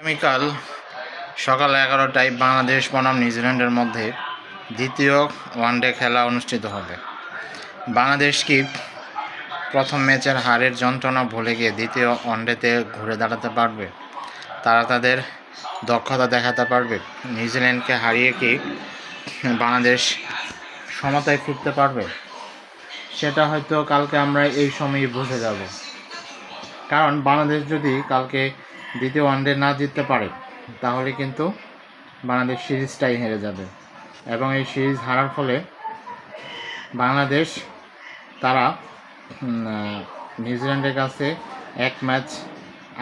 আগামীকাল সকাল 11টায় বাংলাদেশ বনাম নিউজিল্যান্ডের মধ্যে দ্বিতীয় ওয়ানডে খেলা অনুষ্ঠিত হবে। বাংলাদেশ কি প্রথম ম্যাচের হারের যন্ত্রণা ভুলে গিয়ে দ্বিতীয় ওয়ানডেতে ঘুরে দাঁড়াতে পারবে? তারা তাদের দক্ষতা দেখাতে পারবে? নিউজিল্যান্ডকে হারিয়ে কি বাংলাদেশ সমতায় ফিরতে পারবে? সেটা হয়তো কালকে আমরা এই সময়ই বুঝে যাব। কারণ বাংলাদেশ যদি কালকে দ্বিতীয় ওয়ানডে না জিততে পারে তাহলে কিন্তু বাংলাদেশ সিরিজটাই হেরে যাবে, এবং এই সিরিজ হারার ফলে বাংলাদেশ তারা নিউজিল্যান্ডের কাছে এক ম্যাচ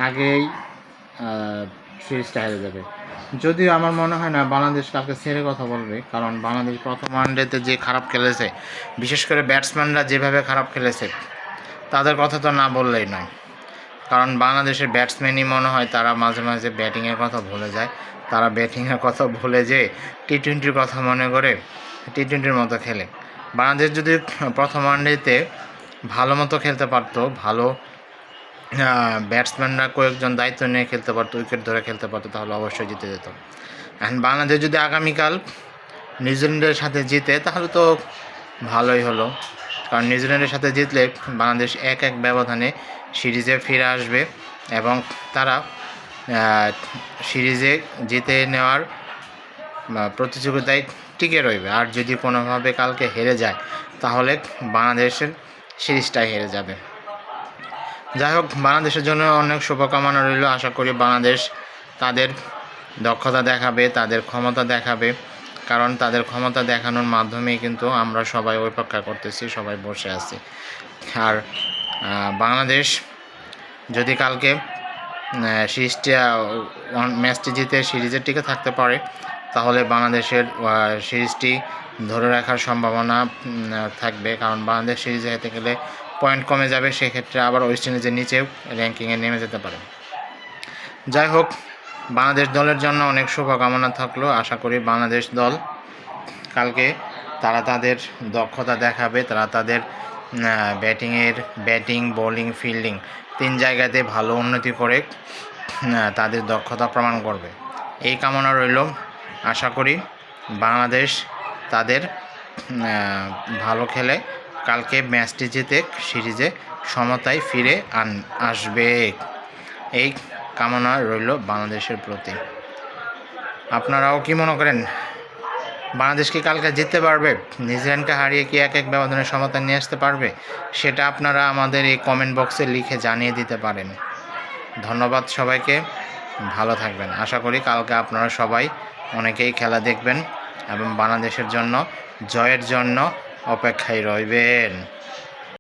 আগেই সিরিজটা হেরে যাবে। যদিও আমার মনে হয় না বাংলাদেশ কালকে ছেড়ে কথা বলবে, কারণ বাংলাদেশ প্রথম ওয়ানডেতে যে খারাপ খেলেছে, বিশেষ করে ব্যাটসম্যানরা যেভাবে খারাপ খেলেছে তাদের কথা তো না বললেই নয়। কারণ বাংলাদেশের ব্যাটসম্যানই মনে হয় তারা মাঝে মাঝে ব্যাটিংয়ের কথা ভুলে যায়, তারা ব্যাটিংয়ের কথা ভুলে যেয়ে টি-20 কথা মনে করে টি-20 মতো খেলে। বাংলাদেশ যদি প্রথম ওয়ানডেতে ভালো মতো খেলতে পারতো, ভালো ব্যাটসম্যানরা কয়েকজন দায়িত্ব নিয়ে খেলতে পারতো, উইকেট ধরে খেলতে পারতো, তাহলে অবশ্যই জিতে যেত। এখন বাংলাদেশ যদি আগামীকাল নিউজিল্যান্ডের সাথে জিতে তাহলে তো ভালোই হলো, কারণ নিউজিল্যান্ডের সাথে জিতলে বাংলাদেশ 1-1 ব্যবধানে সিরিজে ফিরে আসবে এবং তারা সিরিজে জিতে নেওয়ার প্রতিযোগিতায় টিকে রইবে। আর যদি কোনোভাবে কালকে হেরে যায় তাহলে বাংলাদেশের সিরিজটাই হেরে যাবে। যাই হোক, বাংলাদেশের জন্য অনেক শুভকামনা রইল। আশা করি বাংলাদেশ তাদের দক্ষতা দেখাবে, তাদের ক্ষমতা দেখাবে, কারণ তাদের ক্ষমতা দেখানোর মাধ্যমেই কিন্তু আমরা সবাই অপেক্ষা করতেছি, সবাই বসে আছি। আর বাংলাদেশ যদি কালকে ম্যাচটি জিতে সিরিজের টিকে থাকতে পারে তাহলে বাংলাদেশের সিরিজটি ধরে রাখার সম্ভাবনা থাকবে, কারণ বাংলাদেশ সিরিজে হেরতে গেলে পয়েন্ট কমে যাবে, সেক্ষেত্রে আবার ওয়েস্ট ইন্ডিজের নিচেও র্যাঙ্কিংয়ে নেমে যেতে পারে। যাই হোক, বাংলাদেশ দলের জন্য অনেক শুভকামনা থাকলো। আশা করি বাংলাদেশ দল কালকে তারা তাদের দক্ষতা দেখাবে, তারা তাদের ব্যাটিং, বোলিং, ফিল্ডিং 3 জায়গাতে ভালো উন্নতি করে তাদের দক্ষতা প্রমাণ করবে, এই কামনা রইল। আশা করি বাংলাদেশ তাদের ভালো খেলে কালকে ম্যাচটি জিতে সিরিজে সমতায় ফিরে আসবে, এই কামনা রইল বাংলাদেশের প্রতি। আপনারাও কি মনে করেন, বাংলাদেশ কি কালকে জিততে পারবে? নিউজিল্যান্ডকে হারিয়ে কি 1-1 ব্যবধানে সমতা নিয়ে আসতে পারবে? সেটা আপনারা আমাদের এই কমেন্ট বক্সে লিখে জানিয়ে দিতে পারেন। ধন্যবাদ সবাইকে, ভালো থাকবেন। আশা করি কালকে আপনারা সবাই অনেকেই খেলা দেখবেন এবং বাংলাদেশের জন্য জয়ের জন্য অপেক্ষায় রইবেন।